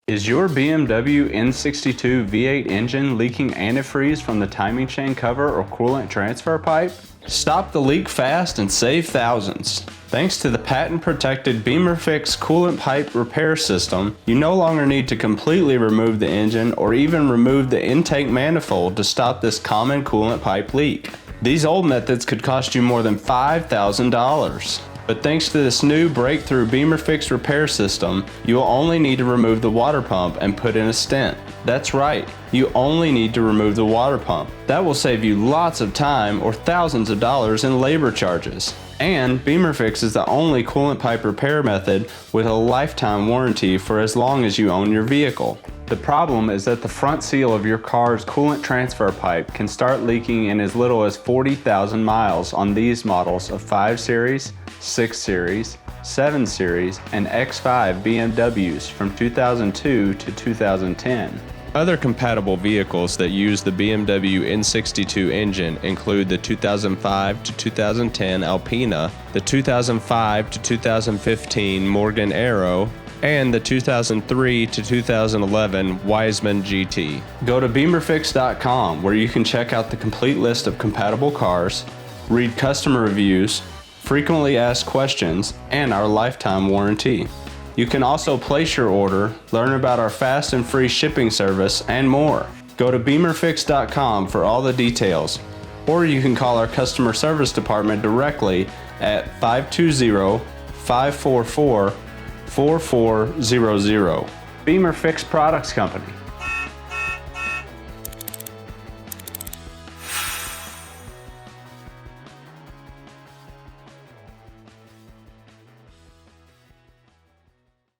Is your BMW N62 V8 engine leaking antifreeze from the timing chain cover or coolant transfer pipe? Stop the leak fast and save thousands. Thanks to the patent-protected BimmerFix coolant pipe repair system, you no longer need to completely remove the engine or even remove the intake manifold to stop this common coolant pipe leak. These old methods could cost you more than $5,000. But thanks to this new breakthrough BimmerFix repair system, you will only need to remove the water pump and put in a stent. That's right, you only need to remove the water pump. That will save you lots of time or thousands of dollars in labor charges. And BimmerFix is the only coolant pipe repair method with a lifetime warranty for as long as you own your vehicle. The problem is that the front seal of your car's coolant transfer pipe can start leaking in as little as 40,000 miles on these models of 5 Series, 6 Series, 7 Series, and X5 BMWs from 2002 to 2010. Other compatible vehicles that use the BMW N62 engine include the 2005 to 2010 Alpina, the 2005 to 2015 Morgan Aero, and the 2003 to 2011 Wisemann GT. Go to BimmerFix.com where you can check out the complete list of compatible cars, read customer reviews, frequently asked questions, and our lifetime warranty. You can also place your order, learn about our fast and free shipping service, and more. Go to BimmerFix.com for all the details, or you can call our customer service department directly at 520-544-4400. BimmerFix Products Company.